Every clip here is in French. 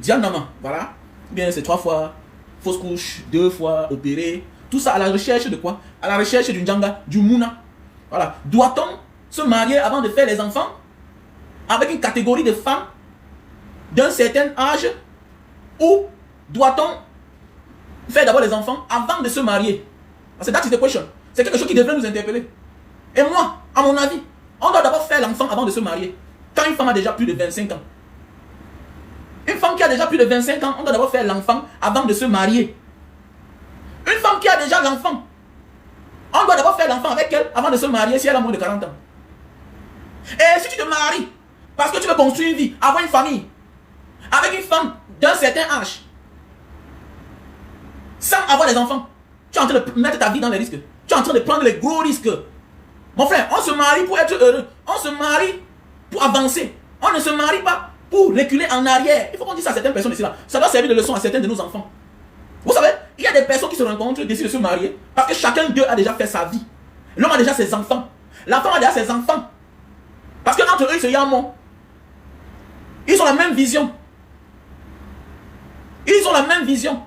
Dianama, voilà. Bien, c'est 3 fois fausse couche, 2 fois opéré. Tout ça à la recherche de quoi? À la recherche du Njanga, du Mouna. Voilà. Doit-on se marier avant de faire les enfants avec une catégorie de femmes d'un certain âge, ou doit-on faire d'abord les enfants avant de se marier? Parce que that is the question. C'est quelque chose qui devrait nous interpeller. Et moi, à mon avis, on doit d'abord faire l'enfant avant de se marier. Quand une femme a déjà plus de 25 ans. Une femme qui a déjà plus de 25 ans, on doit d'abord faire l'enfant avant de se marier. Une femme qui a déjà l'enfant, on doit d'abord faire l'enfant avec elle avant de se marier si elle a moins de 40 ans. Et si tu te maries parce que tu veux construire une vie, avoir une famille, avec une femme d'un certain âge, sans avoir les enfants, tu es en train de mettre ta vie dans les risques. Tu es en train de prendre les gros risques. Mon frère, on se marie pour être heureux. On se marie pour avancer. On ne se marie pas pour reculer en arrière. Il faut qu'on dise ça à certaines personnes ici là. Ça doit servir de leçon à certains de nos enfants. Vous savez, il y a des personnes qui se rencontrent, décident de se marier, parce que chacun d'eux a déjà fait sa vie. L'homme a déjà ses enfants. La femme a déjà ses enfants. Parce que entre eux, ils se yamont. Ils ont la même vision. Ils ont la même vision.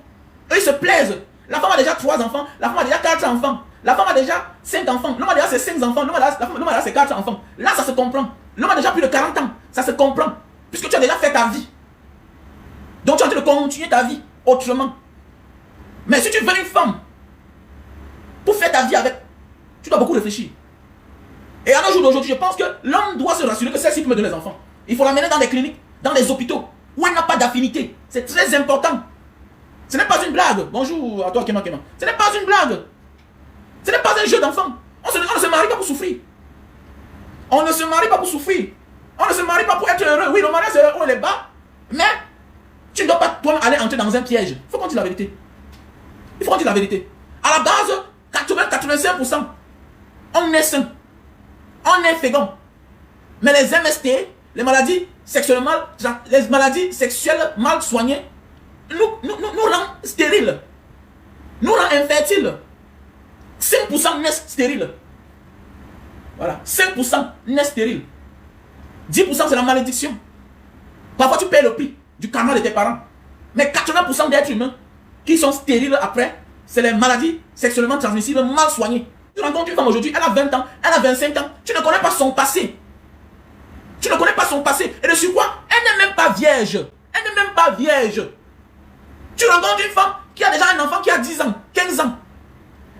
Eux, ils se plaisent. La femme a déjà 3 enfants. La femme a déjà 4 enfants. La femme a déjà 5 enfants. L'homme a déjà ses 5 enfants. L'homme a déjà ses 4 enfants. Là, ça se comprend. L'homme a déjà plus de 40 ans. Ça se comprend. Puisque tu as déjà fait ta vie. Donc, tu es en train de continuer ta vie autrement. Mais si tu veux une femme pour faire ta vie avec, tu dois beaucoup réfléchir. Et à nos jours d'aujourd'hui, je pense que l'homme doit se rassurer que celle-ci peut me donner les enfants. Il faut l'amener dans des cliniques, dans des hôpitaux, où elle n'a pas d'affinité. C'est très important. Ce n'est pas une blague. Bonjour à toi, Kema Kema. Ce n'est pas une blague. Ce n'est pas un jeu d'enfant. On ne se marie pas pour souffrir. On ne se marie pas pour souffrir. On ne se marie pas pour être heureux. Oui, le mariage c'est haut et les bas. Mais tu ne dois pas toi aller entrer dans un piège. Il faut qu'on dise la vérité. Il faut qu'on dise la vérité. À la base, 80-85%, on est sain. On est fécond. Mais les MST, les maladies sexuelles mal soignées, nous rendent stériles. Nous rendent infertiles. 5% naissent stériles. Voilà. 5% naissent stériles. 10% c'est la malédiction. Parfois tu payes le prix du karma de tes parents. Mais 80% d'êtres humains qui sont stériles après, c'est les maladies sexuellement transmissibles mal soignées. Tu rencontres une femme aujourd'hui, elle a 20 ans, elle a 25 ans, tu ne connais pas son passé. Tu ne connais pas son passé. Et de surcroît, elle n'est même pas vierge. Elle n'est même pas vierge. Tu rencontres une femme qui a déjà un enfant qui a 10 ans, 15 ans.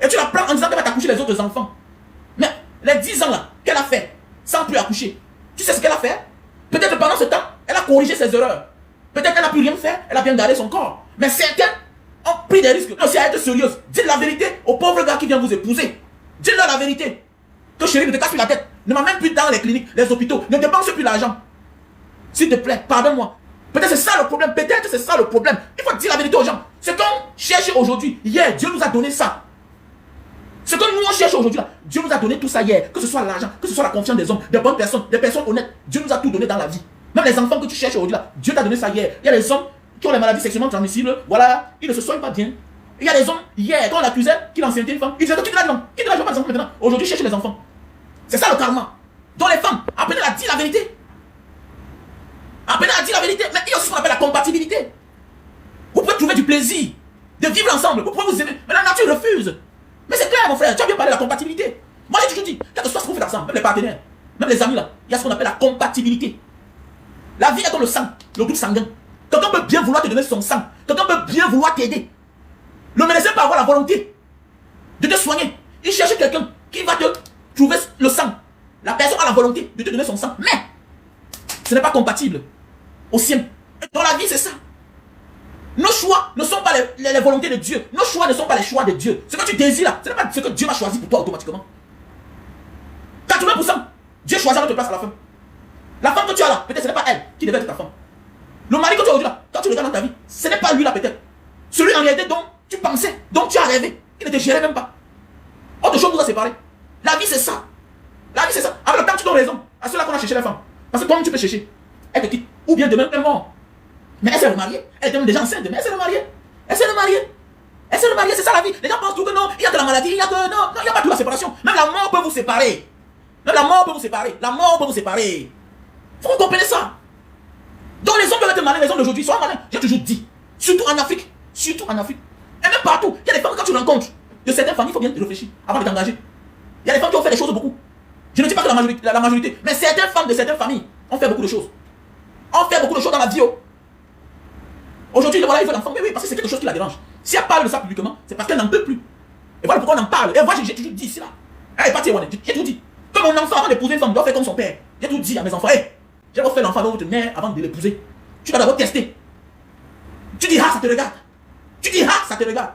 Et tu la prends en disant qu'elle va t'accoucher les autres enfants. Mais les 10 ans là, qu'elle a fait, sans plus accoucher, tu sais ce qu'elle a fait? Peut-être pendant ce temps, elle a corrigé ses erreurs. Peut-être qu'elle n'a plus rien fait, elle a bien gardé son corps. Mais certains ont pris des risques. Non, si elle est sérieuse, dites la vérité au pauvre gars qui vient vous épouser. Dites-leur la vérité. Que chérie, ne te casse plus la tête. Ne m'amène plus dans les cliniques, les hôpitaux. Ne dépense plus l'argent. S'il te plaît, pardonne-moi. Peut-être c'est ça le problème. Peut-être c'est ça le problème. Il faut dire la vérité aux gens. Ce qu'on cherche aujourd'hui, hier, Dieu nous a donné ça. Ce que nous on cherche aujourd'hui, Dieu nous a donné tout ça hier. Que ce soit l'argent, que ce soit la confiance des hommes, des bonnes personnes, des personnes honnêtes. Dieu nous a tout donné dans la vie. Même les enfants que tu cherches aujourd'hui, Dieu t'a donné ça hier. Il y a des hommes qui ont les maladies sexuellement transmissibles. Voilà, ils ne se soignent pas bien. Il y a des hommes, hier, quand on l'accusait qu'il enceintait une femme, ils disaient, quitte la langue, quitte la langue, pas des enfants maintenant. Aujourd'hui, cherchez les enfants. C'est ça le karma. Donc les femmes, apprenez à dire la vérité. Apprenez à dire la vérité. Mais il y a aussi ce qu'on appelle la compatibilité. Vous pouvez trouver du plaisir de vivre ensemble. Vous pouvez vous aimer. Mais la nature refuse. Mais c'est clair, mon frère, tu as bien parlé de la compatibilité. Moi, j'ai toujours dit, quel que soit ce que vous faites ensemble, même les partenaires, même les amis là, il y a ce qu'on appelle la compatibilité. La vie est comme le sang, le groupe sanguin. Quelqu'un peut bien vouloir te donner son sang. Quelqu'un peut bien vouloir t'aider. Le médecin peut avoir la volonté de te soigner. Il cherche quelqu'un qui va te trouver le sang. La personne a la volonté de te donner son sang. Mais ce n'est pas compatible au sien. Dans la vie, c'est ça. Nos choix ne sont pas les volontés de Dieu. Nos choix ne sont pas les choix de Dieu. Ce que tu désires là, ce n'est pas ce que Dieu va choisir pour toi automatiquement. 80%, Dieu choisit à notre place à la fin. La femme que tu as là, peut-être ce n'est pas elle qui devait être ta femme. Le mari que tu as aujourd'hui là, quand tu regardes dans ta vie, ce n'est pas lui là peut-être. Celui en réalité dont tu pensais, dont tu as rêvé, qui ne te gérait même pas. Autre chose nous a séparés. La vie c'est ça. La vie c'est ça. Avec le temps tu donnes raison à ceux-là qu'on a cherché les femmes. Parce que toi tu peux chercher. Elle te quitte. Ou bien demain elle est morte. Mais elle s'est remariée. Elle était même déjà enceinte, mais elle s'est remariée. Elle s'est remariée. Elle s'est remariée, c'est ça la vie. Les gens pensent tout que non, il y a de la maladie, il y a que non, il n'y a pas toute la séparation. Même la mort peut vous séparer. Même la mort peut vous séparer. La mort peut vous séparer. Faut que vous compreniez ça. Donc les hommes doivent être malin les hommes d'aujourd'hui, sois malin. J'ai toujours dit. Surtout en Afrique. Surtout en Afrique. Et même partout. Il y a des femmes, quand tu rencontres de certaines familles, il faut bien réfléchir avant de t'engager. Il y a des femmes qui ont fait des choses beaucoup. Je ne dis pas que la majorité, mais certaines femmes de certaines familles ont fait beaucoup de choses. Ont fait beaucoup de choses dans la vie. Aujourd'hui, voilà, ils veulent l'enfant. Mais oui, parce que c'est quelque chose qui la dérange. Si elle parle de ça publiquement, c'est parce qu'elle n'en peut plus. Et voilà pourquoi on en parle. Et moi, j'ai toujours dit ici là. Elle est partie, j'ai tout dit. Que mon enfant, avant d'épouser une femme, doit faire comme son père. J'ai tout dit à mes enfants. Hey, j'ai refait l'enfant avec votre mère avant de l'épouser. Tu dois d'abord tester. Tu dis, ah, ça te regarde. Tu dis, ah, ça te regarde.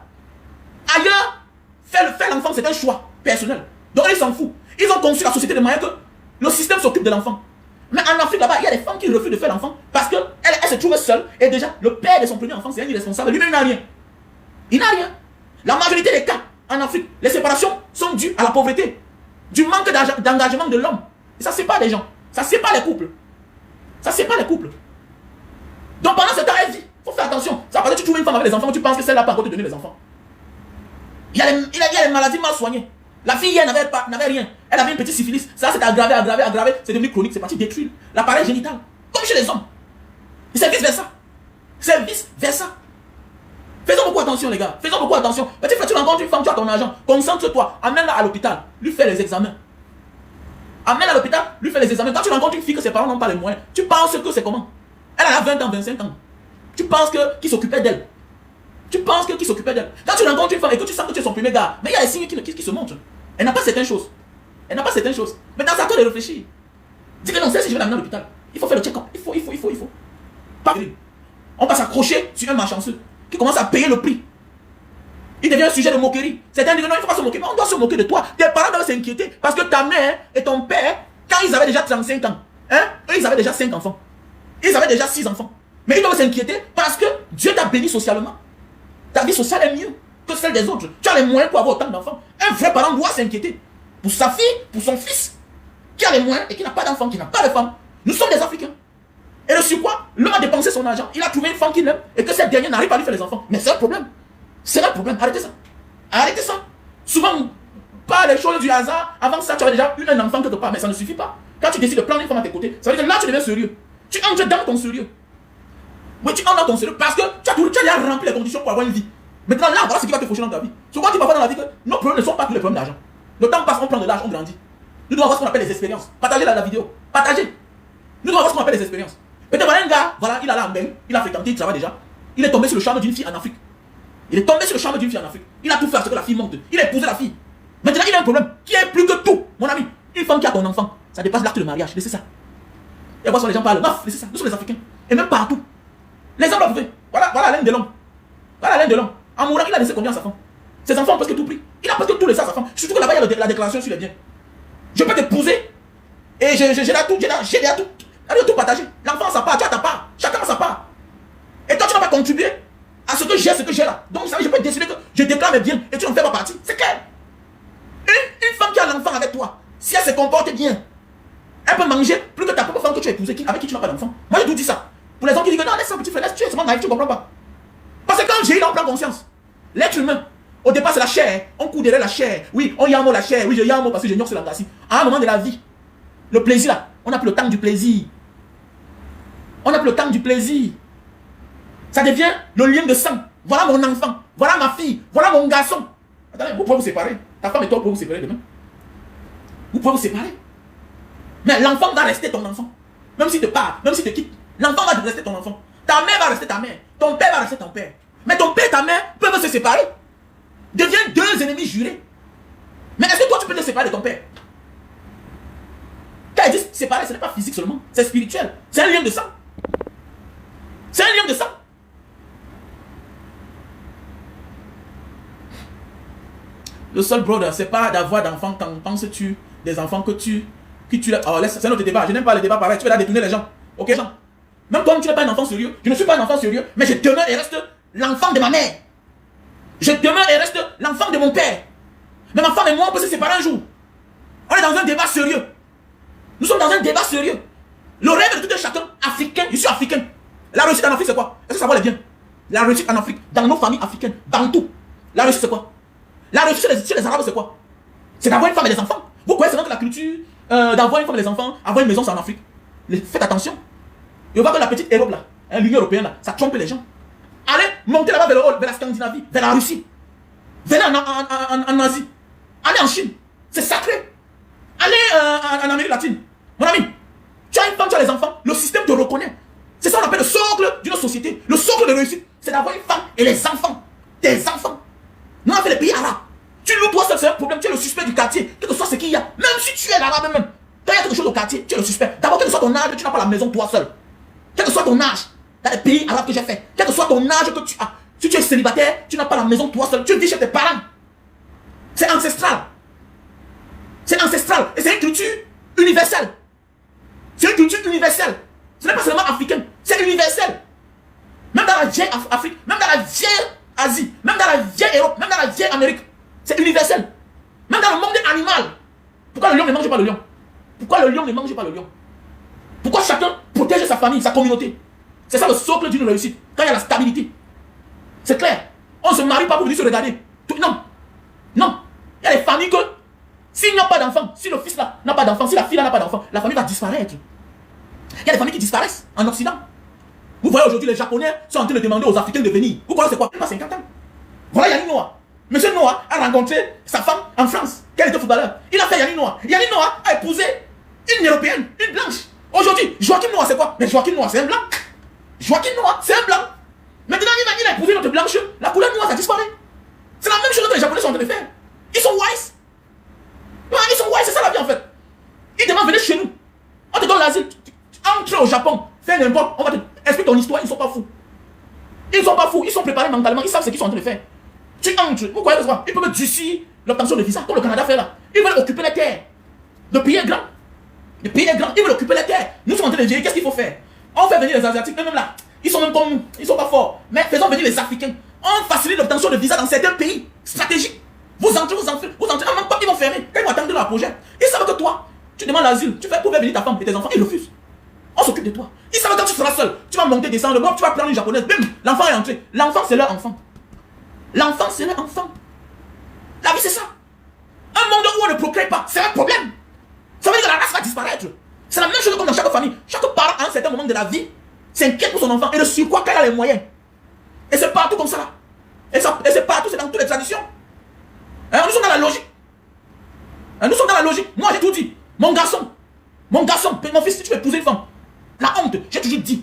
Ailleurs, faire l'enfant, c'est un choix personnel. Donc, ils s'en foutent. Ils ont conçu la société de manière que le système s'occupe de l'enfant. Mais en Afrique, là-bas, il y a des femmes qui refusent de faire l'enfant parce qu'elle se trouve seule. Et déjà, le père de son premier enfant, c'est un irresponsable. Lui-même, il n'a rien. Il n'a rien. La majorité des cas en Afrique, les séparations sont dues à la pauvreté, du manque d'engagement de l'homme. Et ça, c'est pas les gens. Ça, c'est pas les couples. Ça, c'est pas les couples. Donc, pendant ce temps, elle vit. Il faut faire attention. Ça veut dire que tu trouves une femme avec des enfants, tu penses que celle-là peut encore te donner des enfants. Il y a les maladies mal soignées. La fille hier n'avait rien. Elle avait une petite syphilis. Ça s'est aggravé. C'est devenu chronique. C'est parti détruire l'appareil génital. Comme chez les hommes. Et c'est vice versa. C'est vice versa. Faisons beaucoup attention, les gars. Faisons beaucoup attention. Petit frère, tu rencontres une femme, tu as ton argent. Concentre-toi. Amène-la à l'hôpital. Lui fais les examens. Amène-la à l'hôpital. Lui fais les examens. Quand tu rencontres une fille que ses parents n'ont pas les moyens, tu penses que c'est comment? Elle a 20 ans, 25 ans. Tu penses qui s'occupait d'elle. Tu penses qui s'occupait d'elle. Quand tu rencontres une femme et que tu sens que tu es son premier gars, mais il y a des signes qui se montrent. Elle n'a pas certaines choses. Elle n'a pas certaines choses. Maintenant, c'est à toi de réfléchir. Dis que non, c'est si je vais l'amener à l'hôpital. Il faut faire le check-up. Il faut. Pas terrible. On va s'accrocher sur un malchanceux qui commence à payer le prix. Il devient un sujet de moquerie. Certains disent non, il ne faut pas se moquer. Mais on doit se moquer de toi. Tes parents doivent s'inquiéter parce que ta mère et ton père, quand ils avaient déjà 35 ans, eux, ils avaient déjà 5 enfants. Ils avaient déjà 6 enfants. Mais ils doivent s'inquiéter parce que Dieu t'a béni socialement. Ta vie sociale est mieux que celle des autres. Tu as les moyens pour avoir autant d'enfants. Un vrai parent doit s'inquiéter pour sa fille, pour son fils, qui a les moyens et qui n'a pas d'enfant, qui n'a pas de femme. Nous sommes des Africains. Et le surcroît, l'homme a dépensé son argent. Il a trouvé une femme qu'il aime et que cette dernière n'arrive pas à lui faire les enfants. Mais c'est un problème. C'est un problème. Arrêtez ça. Arrêtez ça. Souvent, pas les choses du hasard. Avant ça, tu avais déjà eu un enfant quelque part. Mais ça ne suffit pas. Quand tu décides de prendre une femme à tes côtés, ça veut dire que là, tu deviens sérieux. Tu entres dans ton sérieux. Oui, tu entres dans ton sérieux parce que tu as déjà rempli les conditions pour avoir une vie. Maintenant, là, voilà ce qui va te faucher dans ta vie. Souvent, tu vas voir dans la vie que nos problèmes ne sont pas que les problèmes d'argent. Le temps passe, on prend de l'âge, on grandit. Nous devons avoir ce qu'on appelle les expériences. Partagez la vidéo. Partagez. Nous devons avoir ce qu'on appelle les expériences. Peut-être voilà un gars, voilà, il a l'armée, il a fréquenté, il travaille déjà. Il est tombé sur le charme d'une fille en Afrique. Il est tombé sur le charme d'une fille en Afrique. Il a tout fait à ce que la fille monte. Il a épousé la fille. Maintenant, il a un problème qui est plus que tout. Mon ami, une femme qui a ton enfant, ça dépasse l'acte de mariage. Laissez ça. Et voilà, les gens parlent. Non, laissez ça. Nous sommes les Africains. Et même partout. Les hommes l'ont prouvé. Voilà l'un de l'homme. Voilà l'un de l'homme. En mourant, il a laissé combien à sa femme? Ses enfants ont presque tout pris. Il a presque tout laissé à sa femme. Surtout que là-bas, il y a la déclaration sur les biens. Je peux t'épouser. Et j'ai déjà tout. Allez, tout partager. L'enfant a sa part, tu as ta part. Chacun a sa part. Et toi, tu n'as pas contribué à ce que j'ai là. Donc, vous savez, je peux décider que je déclare mes biens et tu n'en fais pas partie. C'est clair. Une femme qui a l'enfant avec toi, si elle se comporte bien, elle peut manger plus que ta propre femme que tu as épousée, avec qui tu n'as pas d'enfant. Moi, j'ai tout dit ça. Pour les gens qui disent que non, laisse ça, petit frère, laisse, tu es seulement naïf, tu ne comprends pas. Parce que quand j'ai eu, on prend conscience. L'être humain, au départ, c'est la chair. On court derrière la chair. Oui, on yamo la chair. Oui, je yamo parce que je ignore ce langage. À un moment de la vie, le plaisir là, on n'a plus le temps du plaisir. On n'a plus le temps du plaisir. Ça devient le lien de sang. Voilà mon enfant. Voilà ma fille. Voilà mon garçon. Attendez, vous pouvez vous séparer. Ta femme et toi, vous pouvez vous séparer demain. Vous pouvez vous séparer. Mais l'enfant va rester ton enfant. Même s'il te part, même s'il te quitte. L'enfant va rester ton enfant. Ta mère va rester ta mère. Ton père va rester ton père. Mais ton père et ta mère peuvent se séparer. Deviennent deux ennemis jurés. Mais est-ce que toi tu peux te séparer de ton père? Quand il dit séparer, ce n'est pas physique seulement. C'est spirituel. C'est un lien de sang. C'est un lien de sang. Le seul brother, c'est pas d'avoir d'enfants. Quand penses-tu des enfants que tu oh, c'est un autre débat. Je n'aime pas le débat pareil. Tu vas là détourner les gens. Ok, Jean? Même toi, tu n'es pas un enfant sérieux. Je ne suis pas un enfant sérieux, mais je demeure et reste l'enfant de ma mère. Je demeure et reste l'enfant de mon père. Mais ma femme et moi, on peut se séparer un jour. On est dans un débat sérieux. Nous sommes dans un débat sérieux. Le rêve de tout un chacun africain, je suis africain. La réussite en Afrique, c'est quoi? Est-ce que ça va les bien? La réussite en Afrique, dans nos familles africaines, dans tout. La réussite, c'est quoi? La réussite chez les Arabes, c'est quoi? C'est d'avoir une femme et des enfants. Vous croyez seulement que la culture d'avoir une femme et des enfants, avoir une maison, c'est en Afrique. Faites attention. Et on voit que la petite Europe là, hein, l'Union européenne, là, ça trompe les gens. Allez monter là-bas vers la Scandinavie, vers la Russie. Venez en Asie. Allez en Chine. C'est sacré. Allez en Amérique latine. Mon ami, tu as une femme, tu as les enfants. Le système te reconnaît. C'est ça qu'on appelle le socle d'une société. Le socle de réussite, c'est d'avoir une femme et les enfants. Tes enfants. Nous, on a fait les pays arabes. Tu loues toi seul, c'est un problème. Tu es le suspect du quartier. Quel que soit ce qu'il y a. Même si tu es l'arabe même. Quand il y a quelque chose au quartier, tu es le suspect. D'abord, quel que soit ton âge, tu n'as pas la maison toi seul. Quel que soit ton âge. Dans les pays arabes que j'ai fait. Quel que soit ton âge que tu as. Si tu es célibataire, tu n'as pas la maison toi seul. Tu vis chez tes parents. C'est ancestral. C'est ancestral. Et c'est une culture universelle. C'est une culture universelle. Ce n'est pas seulement africaine. C'est universel. Même dans la vieille Afrique, même dans la vieille Asie, même dans la vieille Europe, même dans la vieille Amérique. C'est universel. Même dans le monde animal. Pourquoi le lion ne mange pas le lion? Pourquoi le lion ne mange pas le lion? Pourquoi chacun protège sa famille, sa communauté? C'est ça le socle d'une réussite. Quand il y a la stabilité. C'est clair. On ne se marie pas pour venir se regarder. Non. Non. Il y a des familles que, s'il n'y a pas d'enfant, si le fils là n'a pas d'enfant, si la fille là n'a pas d'enfant, la famille va disparaître. Il y a des familles qui disparaissent en Occident. Vous voyez aujourd'hui les Japonais sont en train de demander aux Africains de venir. Vous connaissez quoi? Il n'a pas 50 ans. Voilà Yannick Noah. Monsieur Noah a rencontré sa femme en France. Quel était footballeur? Il a fait Yannick Noah. Yannick Noah a épousé une européenne, une blanche. Aujourd'hui, Joachim Noah c'est quoi? Mais Joachim Noah c'est un blanc. Joachim Noah c'est un blanc. Maintenant il a épousé notre blanche. La couleur noire ça disparaît. C'est la même chose que les Japonais sont en train de faire. Ils sont wise. Ouais, ils sont wise, c'est ça la vie en fait. Ils demandent venir chez nous. On te donne l'asile. Entre au Japon, fais n'importe, on va te expliquer ton histoire, ils sont pas fous. Ils sont pas fous, ils sont préparés mentalement, ils savent ce qu'ils sont en train de faire. Tu entres, vous croyez que c'est quoi? Ils peuvent durcir l'obtention de visa, comme le Canada fait là. Ils veulent occuper les terres. Le pays est grand. Le pays est grand, ils veulent occuper les terres. Nous sommes en train de dire, qu'est-ce qu'il faut faire? On fait venir les Asiatiques, eux-mêmes là. Ils sont même comme nous, ils sont pas forts. Mais faisons venir les Africains. On facilite l'obtention de visa dans certains pays stratégiques. Vous entrez, même pas, ils vont fermer. Quand ils vont attendre leur projet, ils savent que toi, tu demandes l'asile, tu fais pour faire venir ta femme et tes enfants, ils refusent. On s'occupe de toi. Ils savent que quand tu seras seul, tu vas monter, descendre, tu vas prendre une japonaise, bim, l'enfant est entré. L'enfant, c'est leur enfant. L'enfant, c'est leur enfant. La vie, c'est ça. Un monde où on ne procrée pas, c'est un problème. Ça veut dire que la race va disparaître. C'est la même chose comme dans chaque famille. Chaque parent, à un certain moment de la vie, s'inquiète pour son enfant et le surcroît quand il a les moyens. Et c'est partout comme ça là. Et c'est partout, c'est dans toutes les traditions. Nous sommes dans la logique. Nous sommes dans la logique. Moi, j'ai tout dit. Mon garçon, mon fils, si tu veux épouser une femme, la honte, j'ai toujours dit,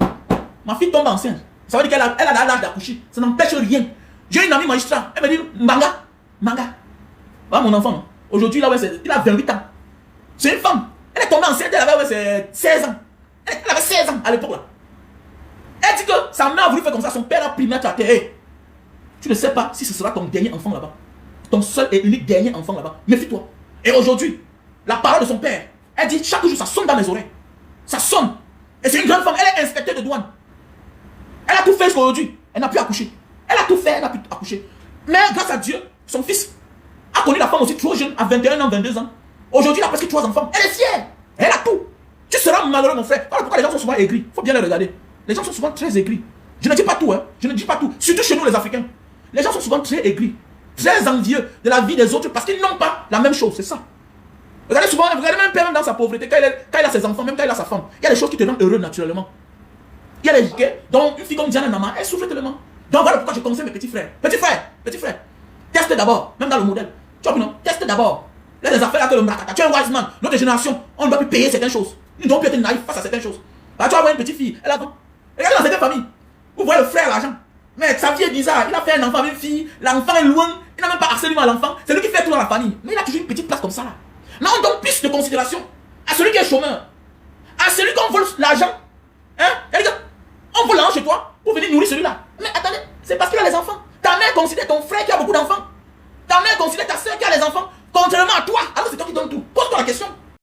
ma fille tombe enceinte. Ça veut dire qu'elle a l'âge d'accoucher. Ça n'empêche rien. J'ai une amie magistrat. Elle me dit, Manga. Voilà mon enfant. Aujourd'hui, là, ouais, il a 28 ans. C'est une femme. Elle est tombée enceinte, elle avait 16 ans. Elle avait 16 ans à l'époque là. Elle dit que sa mère a voulu faire comme ça. Son père a pris mettre à terre. Hey, tu ne sais pas si ce sera ton dernier enfant là-bas. Ton seul et unique dernier enfant là-bas. Méfie-toi. Et aujourd'hui, la parole de son père, elle dit chaque jour ça sonne dans mes oreilles. Ça sonne. Et c'est une grande femme, elle est inspecteur de douane. Elle a tout fait jusqu'à aujourd'hui. Elle n'a plus accouché. Elle a tout fait, elle n'a plus accouché. Mais grâce à Dieu, son fils a connu la femme aussi trop jeune, à 21 ans, 22 ans. Aujourd'hui, il a presque 3 enfants. Elle est fière. Elle a tout. Tu seras malheureux, mon frère. Voilà pourquoi les gens sont souvent aigris. Il faut bien les regarder. Les gens sont souvent très aigris. Je ne dis pas tout, hein. Je ne dis pas tout. Surtout chez nous, les Africains. Les gens sont souvent très aigris. Très envieux de la vie des autres parce qu'ils n'ont pas la même chose. C'est ça. Regardez souvent, regardez même père, même dans sa pauvreté, quand il a ses enfants, même quand il a sa femme, il y a des choses qui te rendent heureux naturellement. Il y a des gens, dont une fille comme Diana Nama, elle souffre tellement. Donc voilà pourquoi je conseille mes petits frères. Petit frère, teste d'abord, même dans le modèle. Tu vois, non? Teste d'abord. Là, les affaires là que le mrakata, tu es un wise man. Notre génération, on ne doit plus payer certaines choses. Nous ne devons plus être naïfs face à certaines choses. Là, tu vas voir une petite fille, elle a. Regardez dans certaines familles. Vous voyez le frère, l'argent. Mais sa vie est bizarre. Il a fait un enfant avec une fille. L'enfant est loin. Il n'a même pas absolument à l'enfant. C'est lui qui fait tout dans la famille. Mais il a toujours une petite place comme ça là. Mais on donne plus de considération à celui qui est chômeur. À celui qu'on vole l'argent. Hein? On vole l'argent chez toi pour venir nourrir celui-là. Mais attendez, c'est parce qu'il a les enfants. Ta mère considère ton frère qui a beaucoup d'enfants. Ta mère considère ta soeur qui a les enfants. Contrairement à toi. Alors c'est toi qui donnes tout. Pose-toi la question.